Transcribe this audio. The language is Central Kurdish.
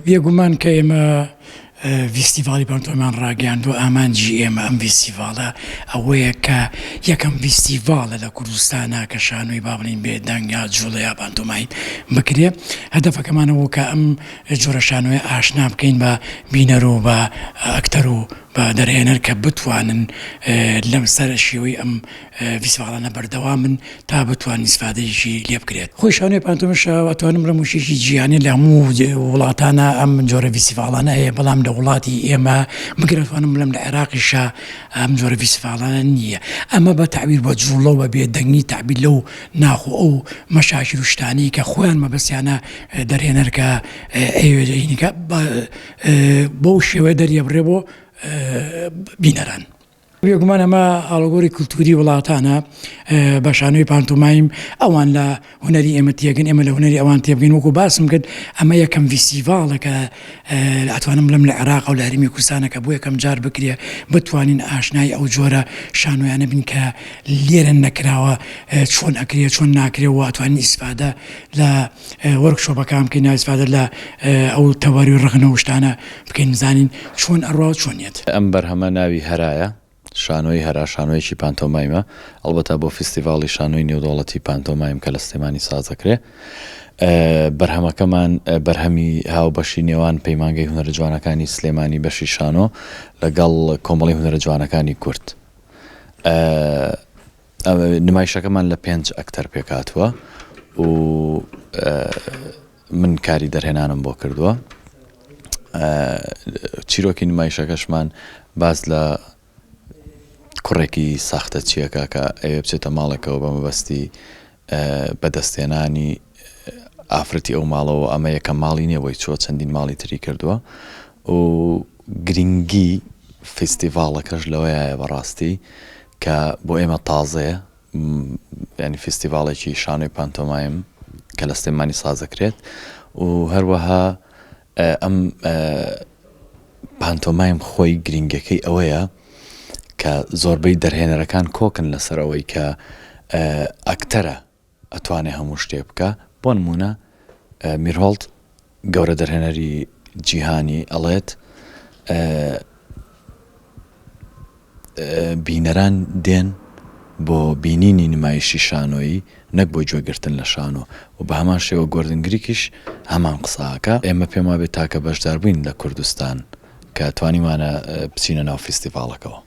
بێگومان کە ئێمە فیستیڤاڵی پانتۆمان ڕاگەیاندووە ئامانجی ئێمە ئەم فیستیڤاڵە ئەوەیە کە یەکەم فیستیڤاڵە لە کوردستانە کە شانۆی با بڵین بێدەنگ یا جوڵە یا پانتۆماین بکرێ. هەدەفەکەمانەوە کە ئەم جۆرە شانۆی ئاشنا بکەین بە بینەر و بە ئەکتەر و بە دەرهێنەر کە بتوانن لەم سەر شێوەی ئەم فیستیڤاڵانە بەردەوامن تا بتوان ئیسفادەیەکی لێ بکرێت. خۆی شانۆی پانتۆمش ئەتوانم لە موشێکی جیهانی لە هەموو وڵاتانە ئەم جۆرە فیستیڤاڵانە هەیە، بەڵام لە وڵاتی ئێمە بگرێتوانم بڵێم لە عێراقیشە ئەم جۆرە فیستیڤاڵانە نییە. ئەمە بە تعبیر بە جوڵە و بە بێدەنگی تعبیر لەو ناخۆ ئەو مەشاکل و شتانی کە خۆیان مەبەستیانە دەرهێنەر کە ئەوێنیکە بەو شێوەیە دەریەبڕێ بۆ بینەران. بێگومان ئەمە ئاڵۆگۆری کولتوری وڵاتانە بە شانۆی پانتۆمایم ئەوان لە هونەری ئێمە تێگەن، ئێمە لە هونەری ئەوان تێبگەین. وەکو باسم کرد ئەمە یەکەم فیستیڤاڵە کە ئەتوانم بڵێم لە عێراق و لە هەرێمی کوردستانە کە بۆ یەکەم جار بکرێ بتوانین ئاشنای ئەو جۆرە شانۆیانە بین کە لێرە نەکراوە چۆن ئەکرێ چۆن ناکرێ و ئەتوانین ئیسفادە لە وەرکشۆپەکان بکەین، ئیسفادە لە ئەو تەواری و ڕغنە و شتانە بکەین بزانین چۆن ئەڕوا و چۆنیێت. ئەم بەرهەمە ناوی هەرایە، شانۆی هەرا، شانۆیەکی پانتۆمایمە، ئەڵبەتە بۆ فیستیڤاڵی شانۆی نێودەوڵەتی پانتۆمایم کە لە سلێمانی سازەکرێ. بەرهەمەکەمان بەرهەمی هاوبەشی نێوان پەیمانگەی هونەرە جوانەکانی سلێمانی بەشی شانۆ لەگەڵ کۆمەڵی هونەرە جوانەکانی کورد. نمایشەکەمان لە 5 ئەکتەر پێکاتووە و من کاری دەرهێنانم بۆ کردووە. چیرۆکی نمایشەکەشمان باز لە کوڕێکی ساختە چیەکە کە ئەوێ بچێتە ماڵێکەوە بە مەبەستی بەدەستێنانی ئافرەتی ئەو ماڵەوە. ئەمە یەکەم ماڵی نییە، بۆی چۆ چەندین ماڵی تری کردووە و گرنگی فیستیڤاڵەکەش لەوەیە بەڕاستی کە بۆ ئێمە تازەیە، ینی فیستیڤاڵێکی شانۆی پانتۆمایم کە لە سلێمانی سازەکرێت و هەروەها ئەم پانتۆمایم خۆی گرنگەکەی ئەوەیە کە زۆربەی دەرهێنەرەکان کۆکن لەسەر ئەوەی کە ئەکتەرە ئەتوانێ هەموو شتێ بکە. بۆ نمونە میرهۆڵد گەورە دەرهێنەری جیهانی ئەڵێت بینەران دێن بۆ بینینی نمایشی شانۆیی نەک بۆ گوێگرتن لە شانۆ و بە هەمان شێوە گۆردن گریکیش هەمان قساکە. ئێمە پێم وابێت تاکە بەشدار بووین لە کوردستان کە توانیمانە بچینە ناو فیستیڤاڵەکەەوە.